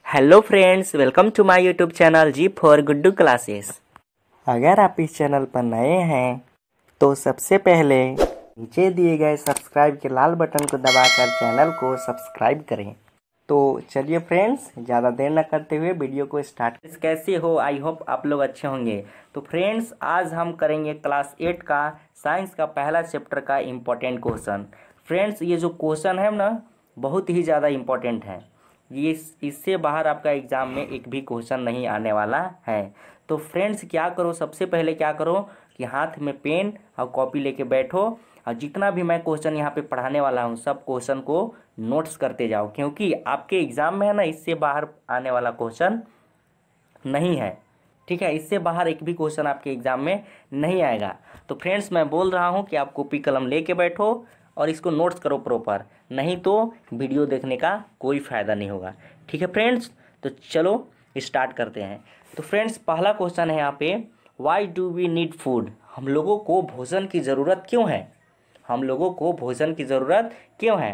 Hello friends, welcome to my YouTube channel G for Guddu classes. अगर आप इस channel पर नए हैं तो सबसे पहले नीचे दिए गए सब्सक्राइब के लाल बटन को दबाकर चैनल को सब्सक्राइब करें। तो चलिए फ्रेंड्स, ज़्यादा देर न करते हुए वीडियो को स्टार्ट। कैसे हो? आई होप आप लोग अच्छे होंगे। तो फ्रेंड्स, आज हम करेंगे क्लास 8 का साइंस का पहला चैप्टर का इम्पोर्टेंट क्वेश्चन। फ्रेंड्स, ये जो क्वेश्चन है ना, बहुत ही ज़्यादा इम्पोर्टेंट है। ये इससे बाहर आपका एग्ज़ाम में एक भी क्वेश्चन नहीं आने वाला है। तो फ्रेंड्स, क्या करो, सबसे पहले क्या करो कि हाथ में पेन और कॉपी लेके बैठो और जितना भी मैं क्वेश्चन यहाँ पे पढ़ाने वाला हूँ सब क्वेश्चन को नोट्स करते जाओ, क्योंकि आपके एग्ज़ाम में है ना, इससे बाहर आने वाला क्वेश्चन नहीं है। ठीक है, इससे बाहर एक भी क्वेश्चन आपके एग्ज़ाम में नहीं आएगा। तो फ्रेंड्स, मैं बोल रहा हूँ कि आप कॉपी कलम लेके बैठो और इसको नोट्स करो प्रॉपर, नहीं तो वीडियो देखने का कोई फ़ायदा नहीं होगा। ठीक है फ्रेंड्स, तो चलो स्टार्ट करते हैं। तो फ्रेंड्स, पहला क्वेश्चन है यहाँ पे, why do we need food? हम लोगों को भोजन की ज़रूरत क्यों है? हम लोगों को भोजन की ज़रूरत क्यों है?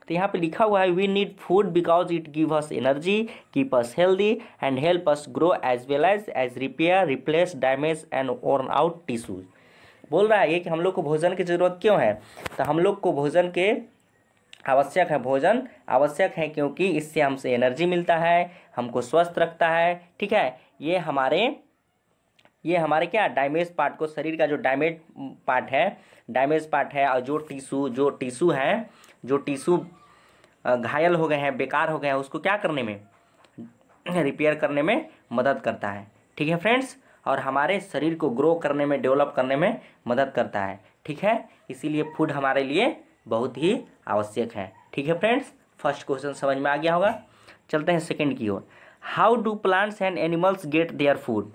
तो यहाँ पे लिखा हुआ है, we need food because it give us energy, keep us healthy and help us grow as well as repair replace damage and worn out tissues. बोल रहा है ये कि हम लोग को भोजन की ज़रूरत क्यों है। तो हम लोग को भोजन के आवश्यक है, भोजन आवश्यक है क्योंकि इससे हमसे एनर्जी मिलता है, हमको स्वस्थ रखता है। ठीक है, ये हमारे क्या डैमेज पार्ट को, शरीर का जो डैमेज पार्ट है और जो टिश्यू घायल हो गए हैं, बेकार हो गए हैं, उसको क्या करने में, रिपेयर करने में मदद करता है। ठीक है फ्रेंड्स, और हमारे शरीर को ग्रो करने में, डेवलप करने में मदद करता है। ठीक है, इसीलिए फूड हमारे लिए बहुत ही आवश्यक है। ठीक है फ्रेंड्स, फर्स्ट क्वेश्चन समझ में आ गया होगा। चलते हैं सेकंड की ओर। How do plants and animals get their food?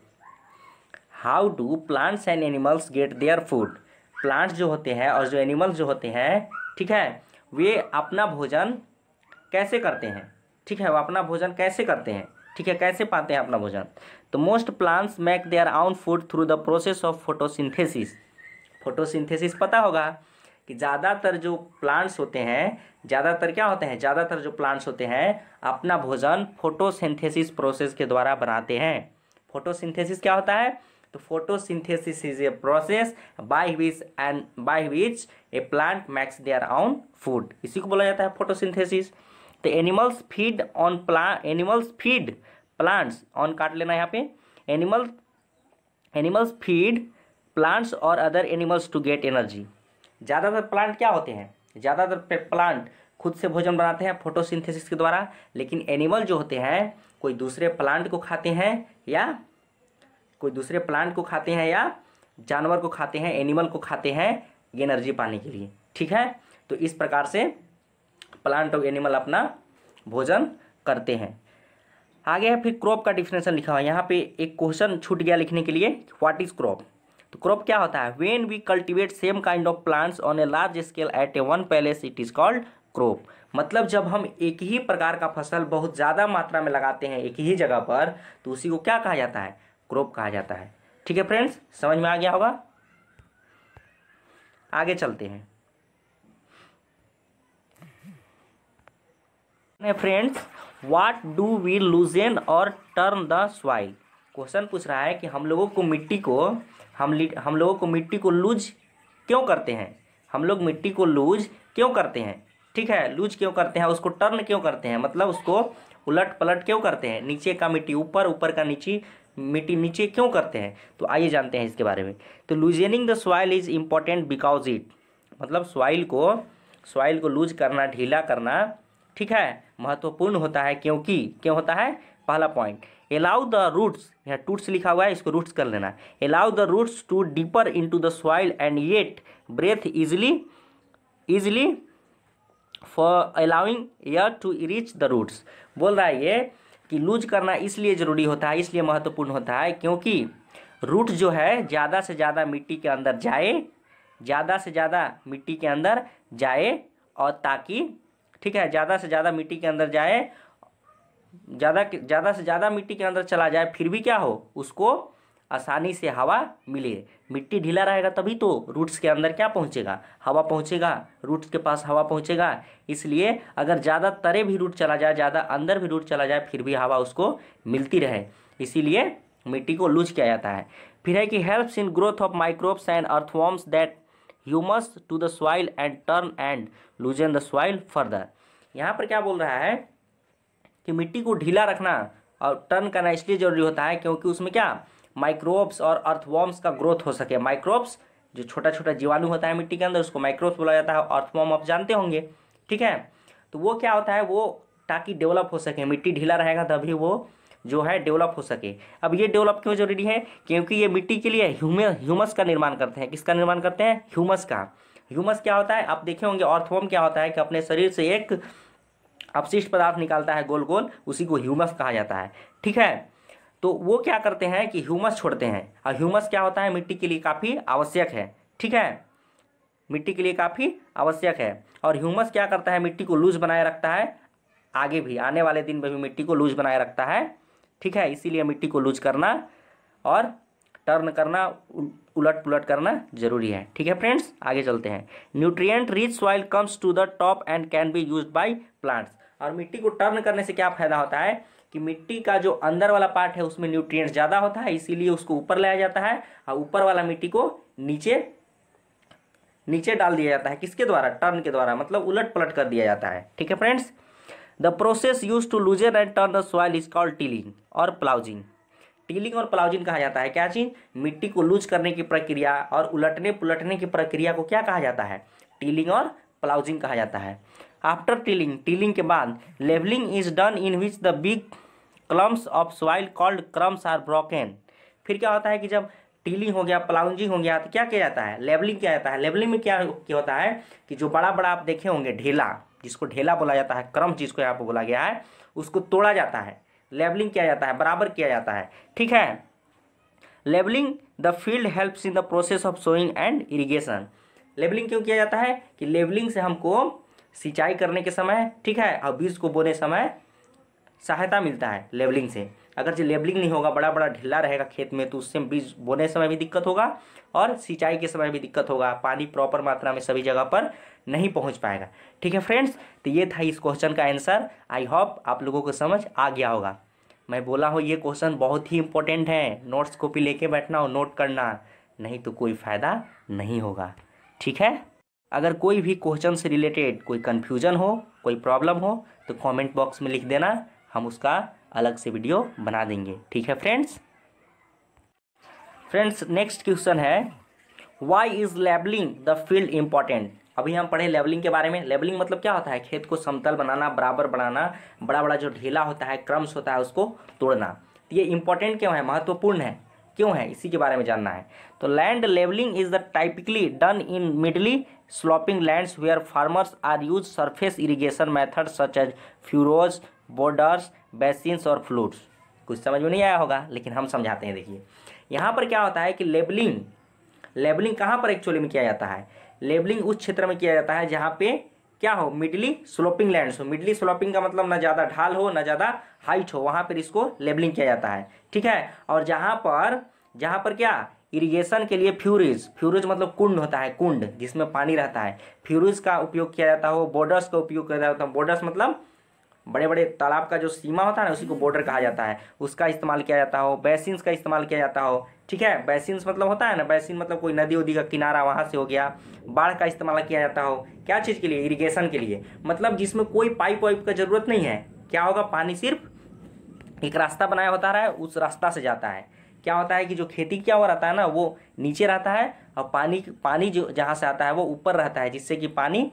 How do plants and animals get their food? Plants जो होते हैं और जो एनिमल्स जो होते हैं, ठीक है, वे अपना भोजन कैसे करते हैं? ठीक है, वो अपना भोजन कैसे करते हैं? ठीक है, कैसे पाते हैं अपना भोजन? तो most plants make their own food through the process of photosynthesis. Photosynthesis पता होगा कि ज़्यादातर जो प्लांट्स होते हैं, ज़्यादातर जो प्लांट्स होते हैं अपना भोजन फोटोसिंथेसिस प्रोसेस के द्वारा बनाते हैं। फोटोसिंथेसिस क्या होता है? तो photosynthesis is a process by which A plant makes their own food, इसी को बोला जाता है फोटोसिंथेसिस। तो एनिमल्स फीड प्लांट्स ऑन, काट लेना यहाँ पे, एनिमल्स फीड प्लांट्स और other animals to get energy. ज़्यादातर प्लांट क्या होते हैं? ज़्यादातर प्लांट खुद से भोजन बनाते हैं फोटोसिंथेसिस के द्वारा, लेकिन एनिमल जो होते हैं कोई दूसरे प्लांट को खाते हैं या जानवर को खाते हैं, एनिमल को खाते हैं एनर्जी पाने के लिए। ठीक है, तो इस प्रकार से प्लांट और एनिमल अपना भोजन करते हैं। आगे है फिर क्रॉप का डिफिनेशन लिखा हुआ है। यहाँ पे एक क्वेश्चन छूट गया लिखने के लिए, व्हाट इज क्रॉप? तो क्रॉप क्या होता है? When we cultivate same kind of plants on a large scale at a one place, it is called crop. मतलब जब हम एक ही प्रकार का फसल बहुत ज़्यादा मात्रा में लगाते हैं एक ही जगह पर, तो उसी को क्या कहा जाता है? क्रॉप कहा जाता है। ठीक है फ्रेंड्स, समझ में आ गया होगा। आगे चलते हैं friends, what do we loosen और टर्न द सॉइल? क्वेश्चन पूछ रहा है कि हम लोगों को मिट्टी को लूज क्यों करते हैं? हम लोग मिट्टी को लूज क्यों करते हैं? ठीक है, लूज क्यों करते हैं? उसको टर्न क्यों करते हैं? मतलब उसको उलट पलट क्यों करते हैं? नीचे का मिट्टी ऊपर, ऊपर का मिट्टी नीचे क्यों करते हैं? तो आइए जानते हैं इसके बारे में। तो loosening the soil is important because it, मतलब सॉइल को लूज करना, ढीला करना, ठीक है, महत्वपूर्ण होता है क्योंकि, क्यों होता है? पहला पॉइंट, अलाउ द रूट्स, यहाँ टूट्स लिखा हुआ है, इसको रूट्स कर लेना, allow the roots to deeper into the soil and yet breathe easily for allowing air to reach the roots. बोल रहा है ये कि लूज करना इसलिए ज़रूरी होता है, इसलिए महत्वपूर्ण होता है क्योंकि रूट जो है ज़्यादा से ज़्यादा मिट्टी के अंदर जाए, और ताकि, ठीक है, ज़्यादा से ज़्यादा मिट्टी के अंदर चला जाए, फिर भी क्या हो, उसको आसानी से हवा मिले। मिट्टी ढीला रहेगा तभी तो रूट्स के अंदर क्या पहुंचेगा, हवा पहुंचेगा, रूट्स के पास हवा पहुंचेगा। इसलिए अगर ज़्यादा तरे भी रूट चला जाए, ज़्यादा अंदर भी रूट चला जाए, फिर भी हवा उसको मिलती रहे, इसीलिए मिट्टी को लूज किया जाता है। फिर है कि helps in growth of microbes and earthworms that humus to the soil and turn and loosen the soil further. यहाँ पर क्या बोल रहा है कि मिट्टी को ढीला रखना और टर्न करना इसलिए जरूरी होता है क्योंकि उसमें क्या माइक्रोब्स और अर्थवॉर्म्स का ग्रोथ हो सके। माइक्रोब्स जो छोटा छोटा जीवाणु होता है मिट्टी के अंदर, उसको माइक्रोब्स बोला जाता है। अर्थवॉर्म आप जानते होंगे, ठीक है। तो वो क्या होता है, वो ताकि डेवलप हो सके, मिट्टी ढीला रहेगा तभी वो जो है डेवलप हो सके। अब ये डेवलप क्यों जरूरी है, क्योंकि ये मिट्टी के लिए ह्यूमस का निर्माण करते हैं। किसका निर्माण करते हैं, ह्यूमस का। ह्यूमस क्या होता है, आप देखे होंगे अर्थवॉर्म क्या होता है कि अपने शरीर से एक अपशिष्ट पदार्थ निकालता है गोल गोल, उसी को ह्यूमस कहा जाता है, ठीक है। तो वो क्या करते हैं कि ह्यूमस छोड़ते हैं, और ह्यूमस क्या होता है मिट्टी के लिए काफ़ी आवश्यक है, ठीक है, मिट्टी के लिए काफ़ी आवश्यक है। और ह्यूमस क्या करता है, मिट्टी को लूज बनाए रखता है, आगे भी आने वाले दिन में भी मिट्टी को लूज बनाए रखता है, ठीक है। इसीलिए मिट्टी को लूज करना और टर्न करना, उलट पुलट करना जरूरी है, ठीक है फ्रेंड्स। आगे चलते हैं। Nutrient rich soil comes to the top and can be used by plants. और मिट्टी को टर्न करने से क्या फायदा होता है कि मिट्टी का जो अंदर वाला पार्ट है उसमें न्यूट्रिएंट्स ज़्यादा होता है, इसीलिए उसको ऊपर लाया जाता है, और ऊपर वाला मिट्टी को नीचे नीचे डाल दिया जाता है। किसके द्वारा, टर्न के द्वारा, मतलब उलट पलट कर दिया जाता है, ठीक है friends. The process use to loosen and turn the soil is called tilling और प्लाउजिंग। टिलिंग और प्लाउजिंग कहा जाता है क्या चीज, मिट्टी को लूज करने की प्रक्रिया और उलटने पुलटने की प्रक्रिया को क्या कहा जाता है, टिलिंग और प्लाउजिंग कहा जाता है। आफ्टर टिलिंग, टिलिंग के बाद levelling is done in which the big clumps of soil called crumbs are broken. फिर क्या होता है कि जब टिलिंग हो गया, प्लाउजिंग हो गया, तो क्या किया जाता है, लेवलिंग किया जाता है। लेवलिंग में क्या होता है कि जो बड़ा बड़ा आप देखे होंगे ढेला, जिसको ढेला बोला जाता है, क्रम जिसको यहाँ पर बोला गया है, उसको तोड़ा जाता है, लेवलिंग किया जाता है, बराबर किया जाता है, ठीक है। Levelling the field helps in the process of sowing and irrigation. Levelling क्यों किया जाता है कि लेवलिंग से हमको सिंचाई करने के समय, ठीक है, और बीज को बोने समय सहायता मिलता है लेवलिंग से। अगर जो लेवलिंग नहीं होगा, बड़ा बड़ा ढीला रहेगा खेत में, तो उससे बीज बोने समय भी दिक्कत होगा और सिंचाई के समय भी दिक्कत होगा, पानी प्रॉपर मात्रा में सभी जगह पर नहीं पहुंच पाएगा, ठीक है फ्रेंड्स। तो ये था इस क्वेश्चन का आंसर। आई होप आप लोगों को समझ आ गया होगा। मैं बोला हूँ ये क्वेश्चन बहुत ही इंपॉर्टेंट है, नोट्स कॉपी लेके बैठना और नोट करना, नहीं तो कोई फ़ायदा नहीं होगा, ठीक है। अगर कोई भी क्वेश्चन से रिलेटेड कोई कन्फ्यूजन हो, कोई प्रॉब्लम हो, तो कमेंट बॉक्स में लिख देना, हम उसका अलग से वीडियो बना देंगे, ठीक है फ्रेंड्स। नेक्स्ट क्वेश्चन है, why is levelling the field important. अभी हम पढ़े लेवलिंग के बारे में। लेवलिंग मतलब क्या होता है, खेत को समतल बनाना, बराबर बनाना, बड़ा बड़ा जो ढीला होता है, क्रम्स होता है, उसको तोड़ना। ये इंपॉर्टेंट क्यों है, महत्वपूर्ण है, क्यों है, इसी के बारे में जानना है। तो land levelling is the typically done in mildly sloping lands where farmers are use surface irrigation method such as furrows, borders, basins और फ्लूट्स। कुछ समझ में नहीं आया होगा, लेकिन हम समझाते हैं। देखिए यहाँ पर क्या होता है कि लेबलिंग कहाँ पर एक्चुअली में किया जाता है, लेबलिंग उस क्षेत्र में किया जाता है जहाँ पे क्या हो, मिडली स्लोपिंग लैंड्स हो। मिडली स्लोपिंग का मतलब ना ज़्यादा ढाल हो ना ज़्यादा हाइट हो, वहाँ पर इसको लेबलिंग किया जाता है, ठीक है। और जहाँ पर क्या इरिगेशन के लिए फ्यूरेज मतलब कुंड होता है, कुंड जिसमें पानी रहता है, फ्यूरेज का उपयोग किया जाता हो। बॉर्डर्स का उपयोग किया जाता है, बॉर्डर्स मतलब बड़े बड़े तालाब का जो सीमा होता है ना, उसी को बॉर्डर कहा जाता है, उसका इस्तेमाल किया जाता हो। बेसिन्स का इस्तेमाल किया जाता हो, ठीक है। बेसिन्स मतलब होता है ना, बेसिन मतलब कोई नदी उदी का किनारा, वहाँ से हो गया। बाढ़ का इस्तेमाल किया जाता हो, क्या चीज़ के लिए, इरिगेशन के लिए, मतलब जिसमें कोई पाइप वाइप का जरूरत नहीं है। क्या होगा, पानी सिर्फ एक रास्ता बनाया होता है, उस रास्ता से जाता है। क्या होता है कि जो खेती क्या हो रहता है ना, वो नीचे रहता है, और पानी जो जहाँ से आता है वो ऊपर रहता है, जिससे कि पानी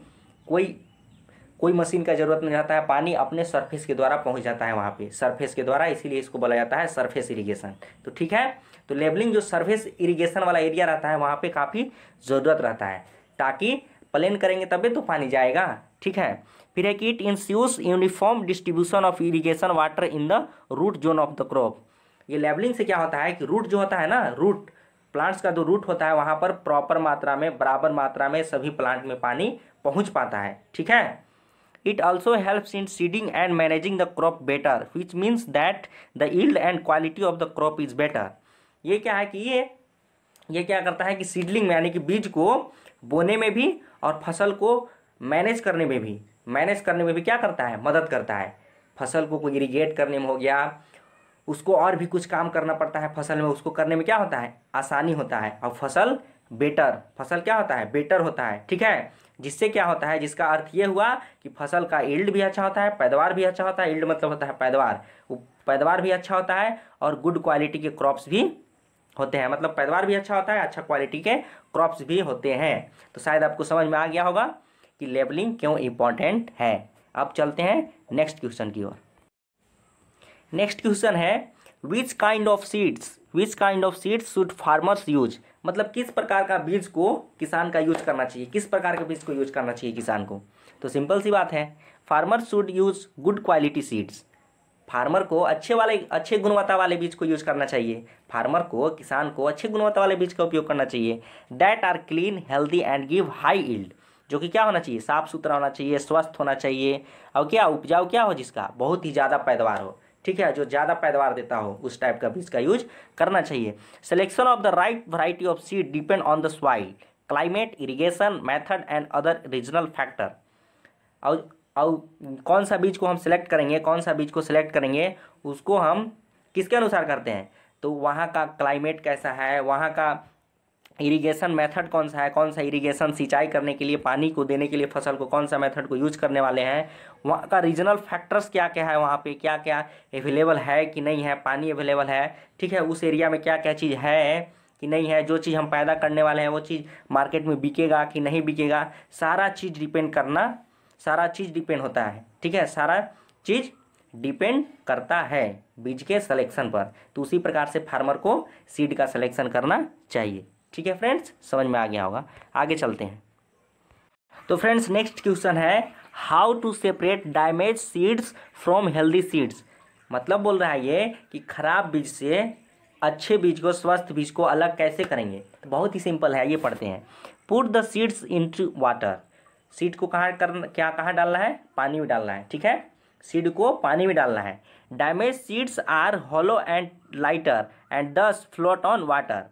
कोई मशीन का जरूरत नहीं रहता है, पानी अपने सरफेस के द्वारा पहुंच जाता है वहाँ पे, सरफेस के द्वारा, इसीलिए इसको बोला जाता है सरफेस इरिगेशन। तो ठीक है, तो लेवलिंग जो सरफेस इरिगेशन वाला एरिया रहता है वहाँ पे काफ़ी ज़रूरत रहता है, ताकि प्लेन करेंगे तभी तो पानी जाएगा, ठीक है। फिर है कि it ensures uniform distribution of irrigation water in the root zone of the crop. ये लेवलिंग से क्या होता है कि रूट जो होता है ना, रूट प्लांट्स का जो रूट होता है वहाँ पर प्रॉपर मात्रा में, बराबर मात्रा में सभी प्लांट में पानी पहुँच पाता है, ठीक है। It also helps in seeding and managing the crop better, which means that the yield and quality of the crop is better. ये क्या है कि ये क्या करता है कि सीडलिंग में यानी कि बीज को बोने में भी और फसल को मैनेज करने में भी क्या करता है, मदद करता है। फसल को कोई इरीगेट करने में हो गया, उसको और भी कुछ काम करना पड़ता है फसल में, उसको करने में क्या होता है, आसानी होता है, और फसल क्या होता है, बेटर होता है। ठीक है, जिससे क्या होता है, जिसका अर्थ ये हुआ कि फसल का यील्ड भी अच्छा होता है, पैदावार भी अच्छा होता है। यील्ड मतलब होता है पैदावार, पैदावार भी अच्छा होता है और गुड क्वालिटी के क्रॉप्स भी होते हैं। मतलब पैदावार भी अच्छा होता है, अच्छा क्वालिटी के क्रॉप्स भी होते हैं। तो शायद आपको समझ में आ गया होगा कि लेबलिंग क्यों इंपॉर्टेंट है। अब चलते हैं नेक्स्ट क्वेश्चन की ओर। नेक्स्ट क्वेश्चन है which kind of seeds should farmers use. मतलब किस प्रकार का बीज को किसान का यूज करना चाहिए, किस प्रकार के बीज को यूज करना चाहिए किसान को। तो सिंपल सी बात है, farmers should use good quality seeds. Farmer को अच्छे गुणवत्ता वाले बीज को यूज करना चाहिए। फार्मर को, किसान को अच्छे गुणवत्ता वाले बीज का उपयोग करना चाहिए। That are clean, healthy and give high yield. जो कि क्या होना चाहिए, साफ सुथरा होना चाहिए, स्वस्थ होना चाहिए, और क्या उपजाऊ क्या हो, जिसका बहुत ही ज़्यादा पैदावार हो। ठीक है, जो ज़्यादा पैदावार देता हो उस टाइप का बीज का यूज करना चाहिए। Selection of the right variety of seed depend on the soil, climate, irrigation method and other regional factor. और कौन सा बीज को हम सिलेक्ट करेंगे, उसको हम किसके अनुसार करते हैं, तो वहाँ का क्लाइमेट कैसा है, वहाँ का इरिगेशन मेथड कौन सा है, कौन सा इरिगेशन सिंचाई करने के लिए, पानी को देने के लिए फसल को कौन सा मेथड को यूज करने वाले हैं, वहाँ का रीजनल फैक्टर्स क्या क्या है, वहाँ पे क्या क्या अवेलेबल है कि नहीं है, पानी अवेलेबल है, ठीक है, उस एरिया में क्या क्या चीज़ है कि नहीं है, जो चीज़ हम पैदा करने वाले हैं वो चीज़ मार्केट में बिकेगा कि नहीं बिकेगा, सारा चीज़ डिपेंड होता है। ठीक है, सारा चीज़ डिपेंड करता है बीज के सिलेक्शन पर। तो उसी प्रकार से फार्मर को सीड का सिलेक्शन करना चाहिए। ठीक है फ्रेंड्स, समझ में आ गया होगा। आगे चलते हैं। तो फ्रेंड्स नेक्स्ट क्वेश्चन है how to separate damage seeds from healthy seeds. मतलब बोल रहा है ये कि खराब बीज से अच्छे बीज को, स्वस्थ बीज को अलग कैसे करेंगे। तो बहुत ही सिंपल है, ये पढ़ते हैं। Put the seeds into water. Seed को कहाँ डालना है, पानी में डालना है। ठीक है, सीड को पानी में डालना है। Damage seeds are hollow and lighter and thus float on water.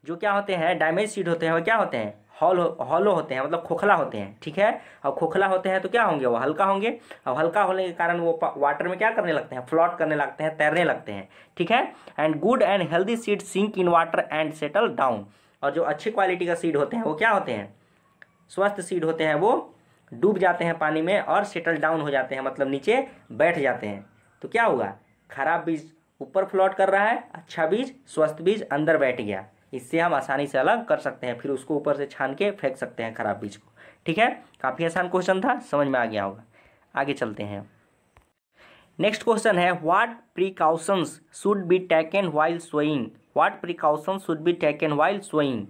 जो क्या होते हैं, डैमेज सीड होते हैं, वो क्या होते हैं, हॉलो होते हैं, मतलब खोखला होते हैं। ठीक है, और खोखला होते हैं तो क्या होंगे, वो हल्का होंगे, और हल्का होने के कारण वो वाटर में क्या करने लगते हैं, फ्लोट करने लगते हैं, तैरने लगते हैं। ठीक है, and good and healthy seed sink in water and settle down. और जो अच्छी क्वालिटी का सीड होते हैं वो क्या होते हैं, स्वस्थ सीड होते हैं, वो डूब जाते हैं पानी में और सेटल डाउन हो जाते हैं, मतलब नीचे बैठ जाते हैं। तो क्या होगा, खराब बीज ऊपर फ्लोट कर रहा है, अच्छा बीज, स्वस्थ बीज अंदर बैठ गया। इससे हम आसानी से अलग कर सकते हैं, फिर उसको ऊपर से छान के फेंक सकते हैं खराब बीज को। ठीक है, काफ़ी आसान क्वेश्चन था, समझ में आ गया होगा। आगे चलते हैं। नेक्स्ट क्वेश्चन है what precautions should be taken while sowing. What precautions should be taken while sowing.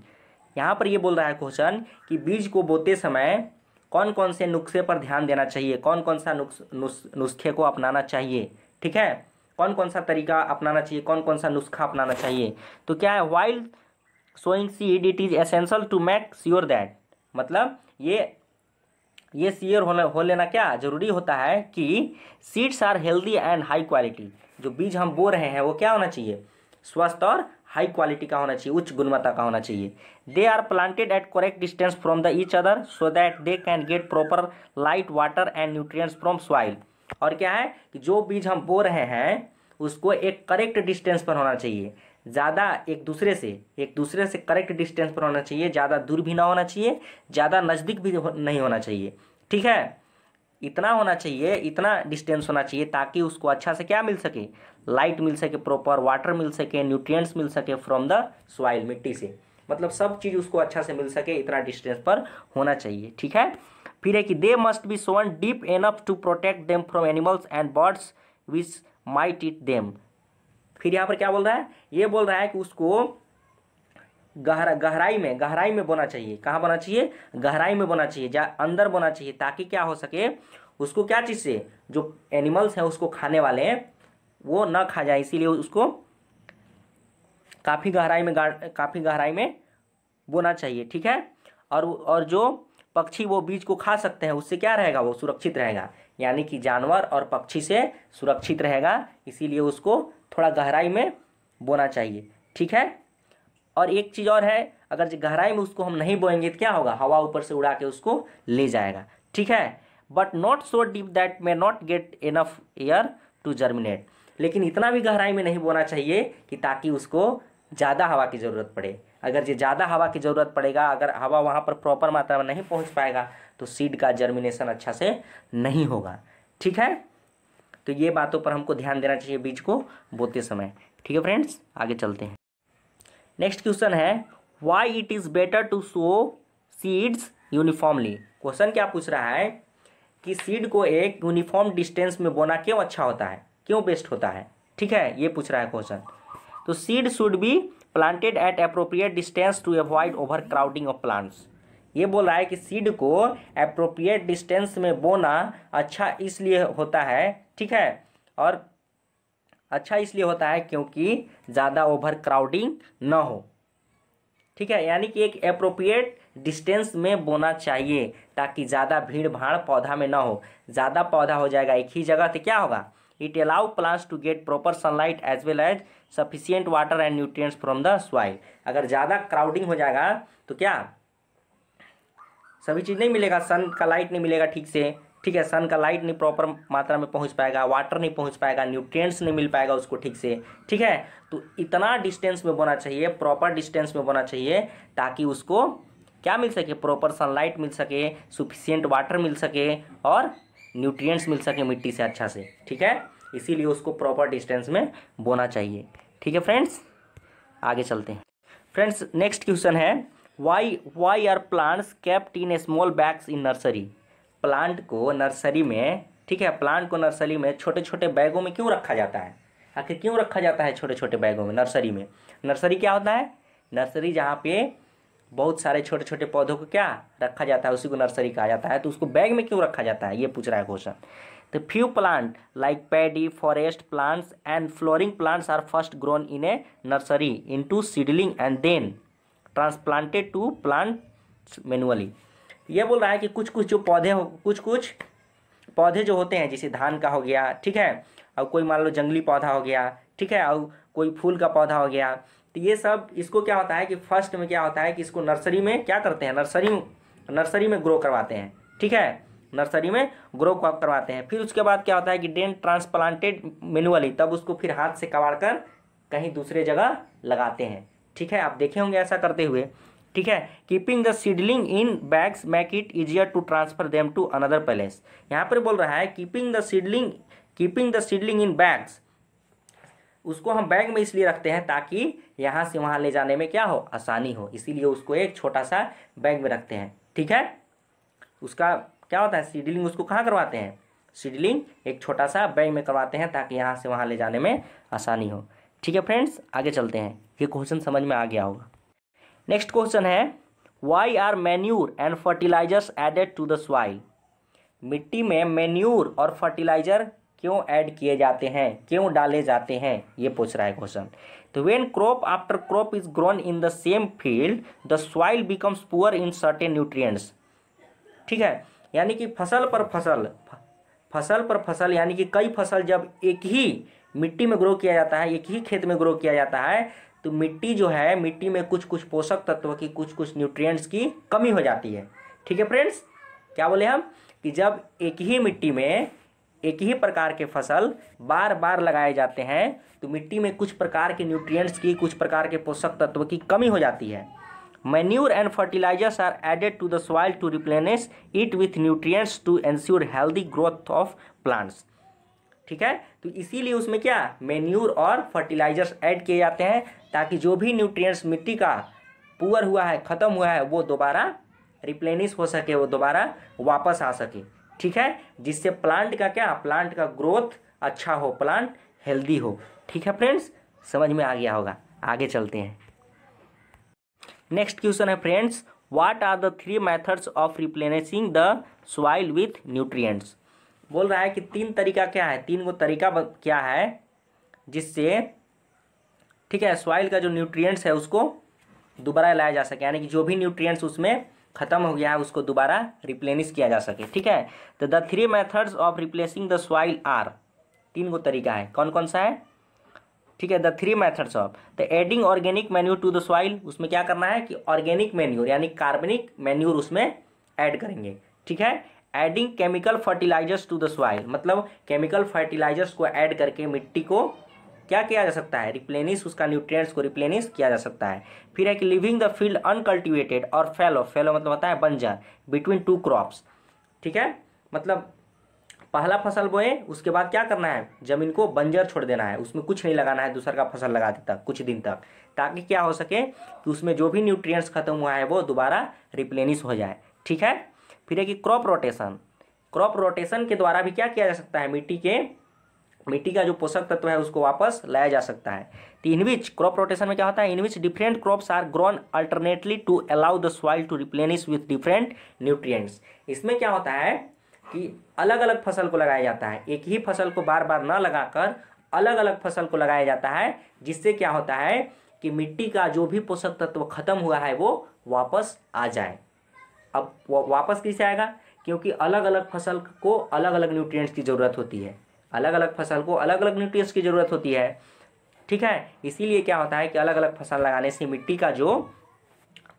यहाँ पर ये बोल रहा है क्वेश्चन कि बीज को बोते समय कौन कौन से नुस्खे पर ध्यान देना चाहिए, कौन कौन सा नुस्खे को अपनाना चाहिए। ठीक है, कौन कौन सा तरीका अपनाना चाहिए, कौन कौन सा नुस्खा अपनाना चाहिए। तो क्या है, while sowing seed it is essential to make sure that. मतलब ये श्योर हो लेना क्या जरूरी होता है कि seeds are healthy and high quality. जो बीज हम बो रहे हैं वो क्या होना चाहिए, स्वस्थ और हाई क्वालिटी का होना चाहिए, उच्च गुणवत्ता का होना चाहिए। They are planted at correct distance from the each other so that they can get proper light, water and nutrients from soil. और क्या है कि जो बीज हम बो रहे हैं उसको एक करेक्ट डिस्टेंस पर होना चाहिए, ज़्यादा एक दूसरे से करेक्ट डिस्टेंस पर होना चाहिए, ज़्यादा दूर भी ना होना चाहिए, ज़्यादा नज़दीक भी नहीं होना चाहिए। ठीक है, इतना होना चाहिए, इतना डिस्टेंस होना चाहिए ताकि उसको अच्छा से क्या मिल सके, लाइट मिल सके, प्रॉपर वाटर मिल सके, न्यूट्रिएंट्स मिल सके फ्रॉम द सॉइल, मिट्टी से, मतलब सब चीज़ उसको अच्छा से मिल सके, इतना डिस्टेंस पर होना चाहिए। ठीक है, फिर है कि they must be sown deep enough to protect them from animals and birds which might eat them. फिर यहाँ पर क्या बोल रहा है, ये बोल रहा है कि उसको गहराई में बोना चाहिए। कहाँ बोना चाहिए, गहराई में बोना चाहिए, अंदर बोना चाहिए, ताकि क्या हो सके, उसको क्या चीज़ से, जो एनिमल्स हैं उसको खाने वाले हैं वो ना खा जाए, इसीलिए उसको काफ़ी गहराई में बोना चाहिए। ठीक है, और जो पक्षी वो बीज को खा सकते हैं उससे क्या रहेगा, वो सुरक्षित रहेगा, यानी कि जानवर और पक्षी से सुरक्षित रहेगा, इसीलिए उसको थोड़ा गहराई में बोना चाहिए। ठीक है, और एक चीज़ और है, अगर गहराई में उसको हम नहीं बोएंगे तो क्या होगा, हवा ऊपर से उड़ा के उसको ले जाएगा, ठीक है। But not so deep that may not get enough air to germinate, लेकिन इतना भी गहराई में नहीं बोना चाहिए कि ताकि उसको ज़्यादा हवा की ज़रूरत पड़े। अगर ये ज़्यादा हवा की ज़रूरत पड़ेगा, अगर हवा वहाँ पर प्रॉपर मात्रा में नहीं पहुँच पाएगा तो सीड का जर्मिनेशन अच्छा से नहीं होगा, ठीक है। तो ये बातों पर हमको ध्यान देना चाहिए बीज को बोते समय, ठीक है फ्रेंड्स। आगे चलते हैं। नेक्स्ट क्वेश्चन है, why it is better to sow seeds uniformly. Question क्या पूछ रहा है कि सीड को एक यूनिफॉर्म डिस्टेंस में बोना क्यों अच्छा होता है, क्यों बेस्ट होता है, ठीक है, ये पूछ रहा है क्वेश्चन। तो seed should be planted at appropriate distance to avoid overcrowding of plants. ये बोल रहा है कि सीड को अप्रोप्रिएट डिस्टेंस में बोना अच्छा इसलिए होता है, ठीक है, और अच्छा इसलिए होता है क्योंकि ज़्यादा ओवर क्राउडिंग ना हो, ठीक है। यानी कि एक अप्रोप्रिएट डिस्टेंस में बोना चाहिए ताकि ज़्यादा भीड़ भाड़ पौधा में ना हो। ज़्यादा पौधा हो जाएगा एक ही जगह तो क्या होगा, it allow plants to get proper sunlight as well as sufficient water and nutrients from the soil. अगर ज़्यादा क्राउडिंग हो जाएगा तो क्या सभी चीज़ नहीं मिलेगा, सन का लाइट नहीं मिलेगा ठीक से, ठीक है, सन का लाइट नहीं प्रॉपर मात्रा में पहुंच पाएगा, वाटर नहीं पहुंच पाएगा, न्यूट्रिएंट्स नहीं मिल पाएगा उसको ठीक से, ठीक है। तो इतना डिस्टेंस में बोना चाहिए, प्रॉपर डिस्टेंस में बोना चाहिए ताकि उसको क्या मिल सके, प्रॉपर सनलाइट मिल सके, सुफिशियंट वाटर मिल सके और न्यूट्रिएंट्स मिल सके मिट्टी से अच्छा से, ठीक है। इसीलिए उसको प्रॉपर डिस्टेंस में बोना चाहिए, ठीक है फ्रेंड्स। आगे चलते हैं फ्रेंड्स। नेक्स्ट क्वेश्चन है, why are plants kept in small bags in nursery. Plant को नर्सरी में, ठीक है, प्लांट को नर्सरी में छोटे छोटे बैगों में क्यों रखा जाता है, आखिर क्यों रखा जाता है छोटे छोटे बैगों में नर्सरी में। नर्सरी क्या होता है, नर्सरी जहाँ पे बहुत सारे छोटे छोटे पौधों को क्या रखा जाता है उसी को नर्सरी कहा जाता है। तो उसको बैग में क्यों रखा जाता है, ये पूछ रहा है क्वेश्चन। तो few plant like paddy, forest plants and flowering plants are first grown in a nursery into seedling and then transplanted to plant manually. ये बोल रहा है कि कुछ कुछ जो पौधे कुछ कुछ पौधे जो होते हैं, जैसे धान का हो गया, ठीक है, और कोई मान लो जंगली पौधा हो गया, ठीक है, और कोई फूल का पौधा हो गया, तो ये सब इसको क्या होता है कि फर्स्ट में क्या होता है कि इसको नर्सरी में क्या करते हैं, नर्सरी में ग्रो करवाते हैं, ठीक है, नर्सरी में ग्रो करवाते हैं। फिर उसके बाद क्या होता है कि देन ट्रांसप्लांटेड मैनुअली, तब उसको फिर हाथ से कबाड़ कर कहीं दूसरे जगह लगाते हैं, ठीक है। आप देखे होंगे ऐसा करते हुए, ठीक है। Keeping the seedling in bags make it easier to transfer them to another place. यहाँ पर बोल रहा है keeping the seedling in bags, उसको हम बैग में इसलिए रखते हैं ताकि यहाँ से वहाँ ले जाने में क्या हो, आसानी हो, इसीलिए उसको एक छोटा सा बैग में रखते हैं, ठीक है। उसका क्या होता है, सीडलिंग उसको कहाँ करवाते हैं, सीडलिंग एक छोटा सा बैग में करवाते हैं ताकि यहाँ से वहाँ ले जाने में आसानी हो, ठीक है फ्रेंड्स। आगे चलते हैं, ये क्वेश्चन समझ में आ गया होगा। नेक्स्ट क्वेश्चन है, why are manure and fertilisers added to the soil. मिट्टी में मैन्यूर और फर्टिलाइजर क्यों ऐड किए जाते हैं, क्यों डाले जाते हैं, ये पूछ रहा है क्वेश्चन। तो when crop after crop is grown in the same field the soil becomes poor in certain nutrients, ठीक है। यानी कि फसल पर फसल यानी कि कई फसल जब एक ही मिट्टी में ग्रो किया जाता है, एक ही खेत में ग्रो किया जाता है, तो मिट्टी जो है, मिट्टी में कुछ कुछ पोषक तत्व की, कुछ कुछ न्यूट्रिएंट्स की कमी हो जाती है, ठीक है फ्रेंड्स। क्या बोले हम कि जब एक ही मिट्टी में एक ही प्रकार के फसल बार बार लगाए जाते हैं तो मिट्टी में कुछ प्रकार के न्यूट्रिएंट्स की, कुछ प्रकार के पोषक तत्व की कमी हो जाती है। Manure and fertilisers are added to the soil to replenish it with nutrients to ensure healthy growth of plants, ठीक है। तो इसीलिए उसमें क्या मैन्यूर और फर्टिलाइजर्स ऐड किए जाते हैं ताकि जो भी न्यूट्रिएंट्स मिट्टी का पुअर हुआ है, ख़त्म हुआ है, वो दोबारा रिप्लेनिश हो सके, वो दोबारा वापस आ सके, ठीक है, जिससे प्लांट का क्या, प्लांट का ग्रोथ अच्छा हो, प्लांट हेल्दी हो, ठीक है फ्रेंड्स। समझ में आ गया होगा। आगे चलते हैं। नेक्स्ट क्वेश्चन है friends, what are the 3 methods of replenishing the soil with nutrients. बोल रहा है कि 3 तरीका क्या है, 3 गो तरीका क्या है जिससे, ठीक है, सॉइल का जो न्यूट्रिएंट्स है उसको दोबारा लाया जा सके, यानी कि जो भी न्यूट्रिएंट्स उसमें खत्म हो गया है उसको दोबारा रिप्लेनिश किया जा सके, ठीक है। तो the 3 methods of replacing the soil are, 3 गो तरीका है, कौन कौन सा है, ठीक है, the 3 methods of the adding organic manure to the soil, उसमें क्या करना है कि ऑर्गेनिक मैन्यूर यानी कार्बनिक मैन्यूर उसमें ऐड करेंगे। ठीक है, adding chemical fertilisers to the soil, मतलब केमिकल फर्टिलाइजर्स को ऐड करके मिट्टी को क्या किया जा सकता है, रिप्लेनिश, उसका न्यूट्रिएंट्स को रिप्लेनिश किया जा सकता है। फिर है कि लिविंग द फील्ड अनकल्टिवेटेड और फैलो, फैलो मतलब होता है बंजर, बिटवीन 2 क्रॉप्स। ठीक है, मतलब पहला फसल बोए, उसके बाद क्या करना है, जमीन को बंजर छोड़ देना है, उसमें कुछ नहीं लगाना है, दूसरा का फसल लगा देता कुछ दिन तक, ताकि क्या हो सके कि उसमें जो भी न्यूट्रिएंट्स खत्म हुआ है वो दोबारा रिप्लेनिश हो जाए। ठीक है, फिर है कि क्रॉप रोटेशन, क्रॉप रोटेशन के द्वारा भी क्या किया जा सकता है, मिट्टी का जो पोषक तत्व है उसको वापस लाया जा सकता है। तो इन विच क्रॉप रोटेशन में क्या होता है, in which different crops are grown alternately to allow the soil to replenish with different nutrients. इसमें क्या होता है कि अलग अलग फसल को लगाया जाता है, एक ही फसल को बार बार न लगाकर अलग अलग फसल को लगाया जाता है, जिससे क्या होता है कि मिट्टी का जो भी पोषक तत्व खत्म हुआ है वो वापस आ जाए। अब वापस कैसे आएगा, क्योंकि अलग अलग फसल को अलग अलग न्यूट्रिएंट्स की ज़रूरत होती है, अलग अलग फसल को अलग अलग न्यूट्रिएंट्स की ज़रूरत होती है। ठीक है, इसीलिए क्या होता है कि अलग अलग फसल लगाने से मिट्टी का जो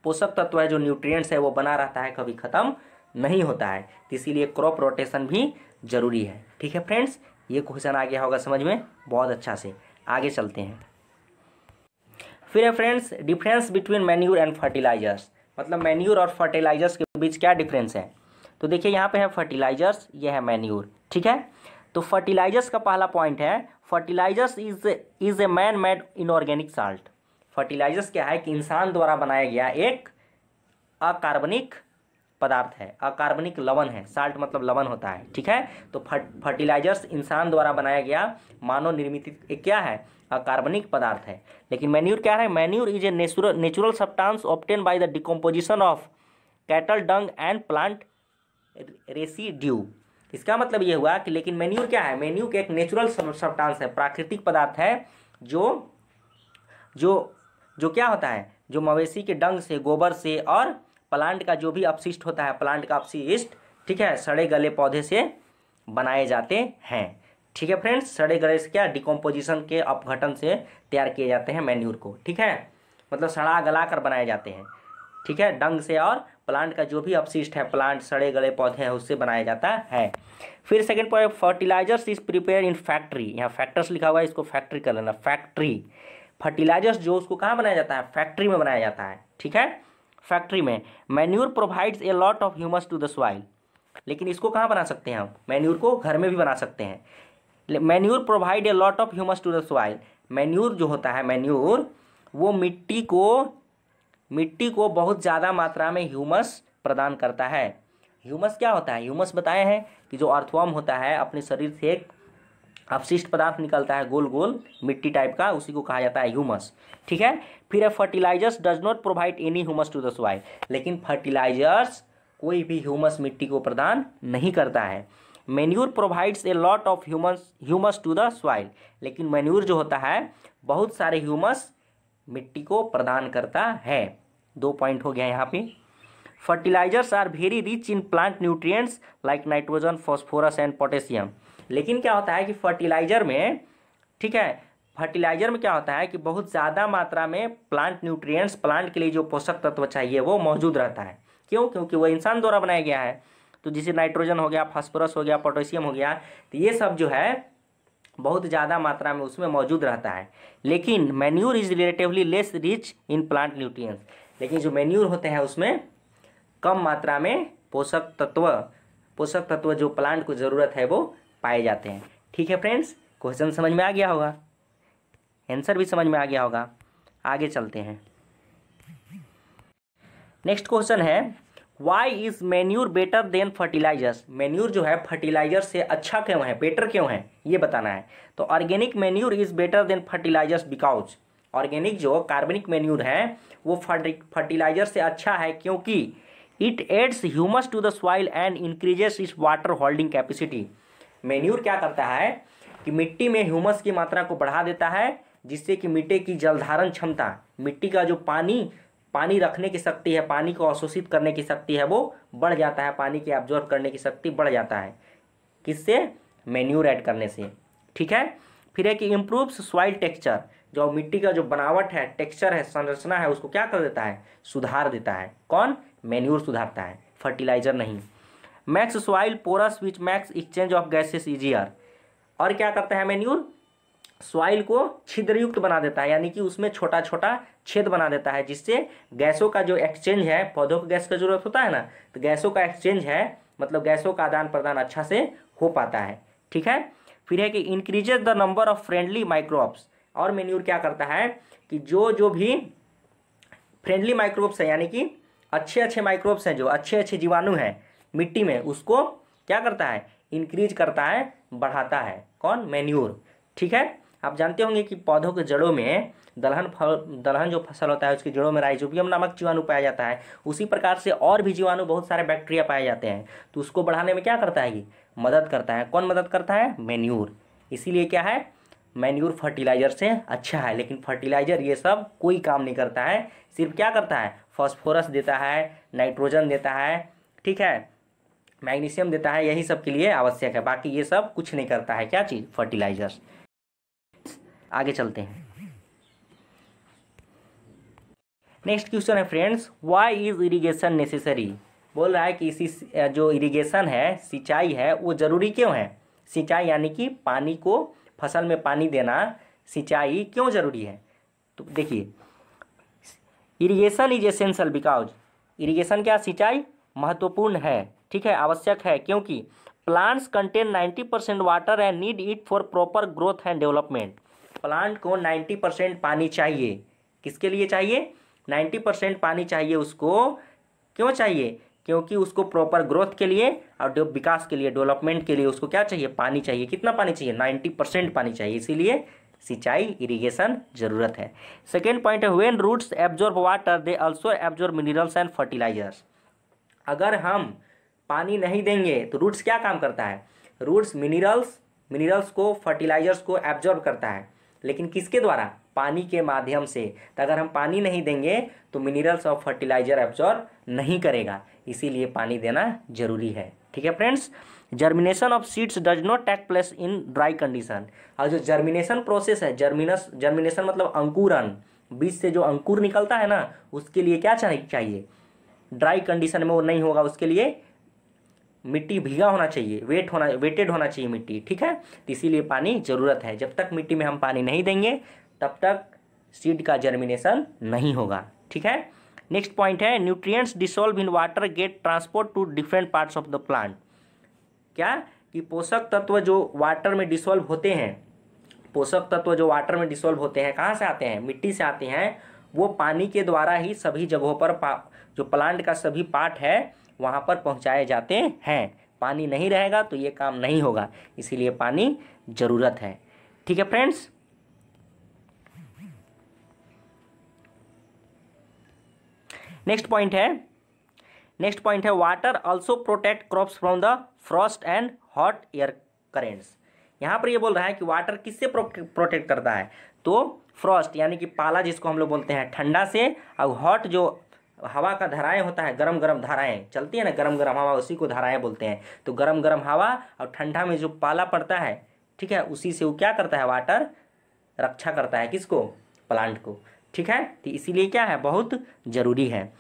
पोषक तत्व है, जो न्यूट्रिएंट्स है वो बना रहता है, कभी ख़त्म नहीं होता है। तो इसीलिए क्रॉप रोटेशन भी जरूरी है। ठीक है फ्रेंड्स, ये क्वेश्चन आ गया होगा समझ में बहुत अच्छा से। आगे चलते हैं। फिर है friends difference between manure and fertilisers, मतलब मैन्यूर और फर्टिलाइजर्स के बीच क्या डिफरेंस है। तो देखिए यहाँ पे है फर्टिलाइजर्स, ये है मैन्यूर। ठीक है, तो फर्टिलाइजर्स का पहला पॉइंट है, fertilisers is a man made inorganic salt. Fertilisers क्या है कि इंसान द्वारा बनाया गया एक अकार्बनिक पदार्थ है, अकार्बनिक लवण है, साल्ट मतलब लवण होता है। ठीक है, तो फर्टिलाइजर्स इंसान द्वारा बनाया गया मानव निर्मित एक क्या है, अकार्बनिक पदार्थ है। लेकिन मैन्यूर क्या है, manure is a natural substance obtain by the decomposition of cattle Dang and plant residue. इसका मतलब ये हुआ कि लेकिन मैन्यूर क्या है, मैन्यूर एक नेचुरल सब्सटेंस है, प्राकृतिक पदार्थ है, जो जो जो क्या होता है, जो मवेशी के डंग से, गोबर से और प्लांट का जो भी अपशिष्ट होता है, प्लांट का अपशिष्ट, ठीक है, सड़े गले पौधे से बनाए जाते हैं। ठीक है फ्रेंड्स, सड़े गले से क्या, डिकम्पोजिशन के अपघटन से तैयार किए जाते हैं मैन्यूर को। ठीक है, मतलब सड़ा गला कर बनाए जाते हैं। ठीक है, डंग से और प्लांट का जो भी अपशिष्ट है, प्लांट सड़े गले पौधे हैं, उससे बनाया जाता है। फिर second point, fertilisers is prepare in factory, यहाँ फैक्टर्स लिखा हुआ है, इसको फैक्ट्री कर लेना, फैक्ट्री। फर्टिलाइजर्स जो उसको कहाँ बनाया जाता है, फैक्ट्री में बनाया जाता है। ठीक है, फैक्ट्री में। Manure provides a lot of humus to the soil, लेकिन इसको कहाँ बना सकते हैं हम, मैन्यूर को घर में भी बना सकते हैं। Manure provide a lot of humus to the soil, manure जो होता है, मैन्यूर वो मिट्टी को बहुत ज़्यादा मात्रा में ह्यूमस प्रदान करता है। ह्यूमस क्या होता है, ह्यूमस बताए हैं कि जो अर्थवर्म होता है, अपने शरीर से एक अपशिष्ट पदार्थ निकलता है गोल गोल मिट्टी टाइप का, उसी को कहा जाता है ह्यूमस। ठीक है, फिर है fertilisers does not provide any humus to the soil, लेकिन फर्टिलाइजर्स कोई भी ह्यूमस मिट्टी को प्रदान नहीं करता है। Manure provides a lot of humus to the soil, लेकिन मैन्यूर जो होता है बहुत सारे ह्यूमस मिट्टी को प्रदान करता है। 2 पॉइंट हो गया यहाँ पे। Fertilisers are very rich in plant nutrients like nitrogen, phosphorus and potassium, लेकिन क्या होता है कि फर्टिलाइजर में, ठीक है, फर्टिलाइजर में क्या होता है कि बहुत ज़्यादा मात्रा में प्लांट न्यूट्रिएंट्स, प्लांट के लिए जो पोषक तत्व चाहिए वो मौजूद रहता है। क्यों, क्योंकि वो इंसान द्वारा बनाया गया है। तो जैसे नाइट्रोजन हो गया, फास्फोरस हो गया, पोटेशियम हो गया, तो ये सब जो है बहुत ज़्यादा मात्रा में उसमें मौजूद रहता है। लेकिन manure is relatively less rich in plant nutrients, लेकिन जो मैन्यूर होते हैं उसमें कम मात्रा में पोषक तत्व जो प्लांट को ज़रूरत है वो पाए जाते हैं। ठीक है फ्रेंड्स, क्वेश्चन समझ में आ गया होगा, आंसर भी समझ में आ गया होगा। आगे चलते हैं। नेक्स्ट क्वेश्चन है, why is manure better than fertilisers, manure जो है फर्टिलाइजर से अच्छा क्यों है, बेटर क्यों है, ये बताना है। तो organic manure is better than fertilisers because, organic जो कार्बनिक मैन्यूर है वो फर्टिलाइजर से अच्छा है क्योंकि it adds humus to the soil and increases its water holding capacity. Manure क्या करता है कि मिट्टी में ह्यूमस की मात्रा को बढ़ा देता है, जिससे कि मिट्टी की जलधारण क्षमता, मिट्टी का जो पानी रखने की शक्ति है, पानी को अवशोषित करने की शक्ति है वो बढ़ जाता है, पानी की एब्जॉर्ब करने की शक्ति बढ़ जाता है, किससे, मैन्यूर ऐड करने से। ठीक है, फिर है कि इम्प्रूव्स सॉइल टेक्सचर, जो मिट्टी का जो बनावट है, टेक्सचर है, संरचना है, उसको क्या कर देता है, सुधार देता है। कौन, मैन्यूर सुधारता है, फर्टिलाइजर नहीं। Makes soil porous which makes exchange of gases easier, और क्या करता है मैन्यूर, सॉइल को छिद्रयुक्त बना देता है, यानी कि उसमें छोटा छोटा छेद बना देता है, जिससे गैसों का जो एक्सचेंज है, पौधों को गैस का जरूरत होता है ना, तो गैसों का एक्सचेंज है, मतलब गैसों का आदान प्रदान अच्छा से हो पाता है। ठीक है। फिर है कि increases the number of friendly microbes, और मैन्यूर क्या करता है कि जो भी फ्रेंडली माइक्रोब्स है, यानी कि अच्छे अच्छे माइक्रोब्स हैं, जो अच्छे अच्छे जीवाणु हैं मिट्टी में, उसको क्या करता है, इंक्रीज करता है, बढ़ाता है। कौन, मैन्यूर। ठीक है। आप जानते होंगे कि पौधों के जड़ों में दलहन जो फसल होता है उसकी जड़ों में राइजोबियम नामक जीवाणु पाया जाता है। उसी प्रकार से और भी जीवाणु, बहुत सारे बैक्टीरिया पाए जाते हैं, तो उसको बढ़ाने में क्या करता है, ये मदद करता है। कौन मदद करता है, मैन्यूर। इसीलिए क्या है, मैन्यूर फर्टिलाइजर से अच्छा है। लेकिन फर्टिलाइजर ये सब कोई काम नहीं करता है, सिर्फ क्या करता है, फास्फोरस देता है, नाइट्रोजन देता है, ठीक है, मैग्नीशियम देता है, यही सब के लिए आवश्यक है। बाकी ये सब कुछ नहीं करता है, क्या चीज़, फर्टिलाइजर। आगे चलते हैं। नेक्स्ट क्वेश्चन है friends, why is irrigation necessary. बोल रहा है कि इसी जो इरिगेशन है, सिंचाई है, वो जरूरी क्यों है। सिंचाई यानी कि पानी को, फसल में पानी देना, सिंचाई क्यों जरूरी है। तो देखिए, irrigation is essential because, irrigation क्या, सिंचाई महत्वपूर्ण है, ठीक है, आवश्यक है, क्योंकि plants contain 90% water and need it for proper growth and development. Plant को 90% पानी चाहिए, किसके लिए चाहिए, 90% पानी चाहिए उसको, क्यों चाहिए, क्योंकि उसको प्रॉपर ग्रोथ के लिए और विकास के लिए, डेवलपमेंट के लिए उसको क्या चाहिए, पानी चाहिए। कितना पानी चाहिए, 90% पानी चाहिए, इसीलिए सिंचाई, इरिगेशन जरूरत है। सेकेंड पॉइंट है, when roots absorb water they also absorb minerals and fertilisers. अगर हम पानी नहीं देंगे तो रूट्स क्या काम करता है, रूट्स मिनरल्स को, फर्टिलाइजर्स को एब्जॉर्ब करता है, लेकिन किसके द्वारा, पानी के माध्यम से। तो अगर हम पानी नहीं देंगे तो मिनरल्स और फर्टिलाइजर एब्जॉर्ब नहीं करेगा, इसीलिए पानी देना जरूरी है। ठीक है friends. Germination of seeds does not take place in dry condition. और जो जर्मिनेशन प्रोसेस है, जर्मिनेशन मतलब अंकुरन, बीज से जो अंकुर निकलता है ना, उसके लिए क्या चाहिए, ड्राई कंडीशन में वो नहीं होगा, उसके लिए मिट्टी भीगा होना चाहिए, वेटेड होना चाहिए मिट्टी। ठीक है, तो इसीलिए पानी जरूरत है। जब तक मिट्टी में हम पानी नहीं देंगे तब तक सीड का जर्मिनेशन नहीं होगा। ठीक है। नेक्स्ट पॉइंट है, nutrients dissolve in water get transport to different parts of the plant. क्या, कि पोषक तत्व जो वाटर में डिसॉल्व होते हैं, पोषक तत्व जो वाटर में डिसॉल्व होते हैं, कहाँ से आते हैं, मिट्टी से आते हैं, वो पानी के द्वारा ही सभी जगहों पर, जो प्लांट का सभी पार्ट है वहाँ पर पहुँचाए जाते हैं। पानी नहीं रहेगा तो ये काम नहीं होगा, इसीलिए पानी जरूरत है। ठीक है फ्रेंड्स। नेक्स्ट पॉइंट है water also protect crops from the Frost and hot air currents. यहाँ पर ये बोल रहा है कि वाटर किससे प्रोटेक्ट करता है, तो फ्रॉस्ट यानी कि पाला जिसको हम लोग बोलते हैं, ठंडा से, और हॉट जो हवा का धाराएं होता है, गरम गरम धाराएं चलती है ना, गरम गरम हवा, उसी को धाराएं बोलते हैं। तो गरम गरम हवा और ठंडा में जो पाला पड़ता है, ठीक है, उसी से वो क्या करता है, वाटर रक्षा करता है, किसको, प्लांट को। ठीक है, तो इसीलिए क्या है, बहुत जरूरी है।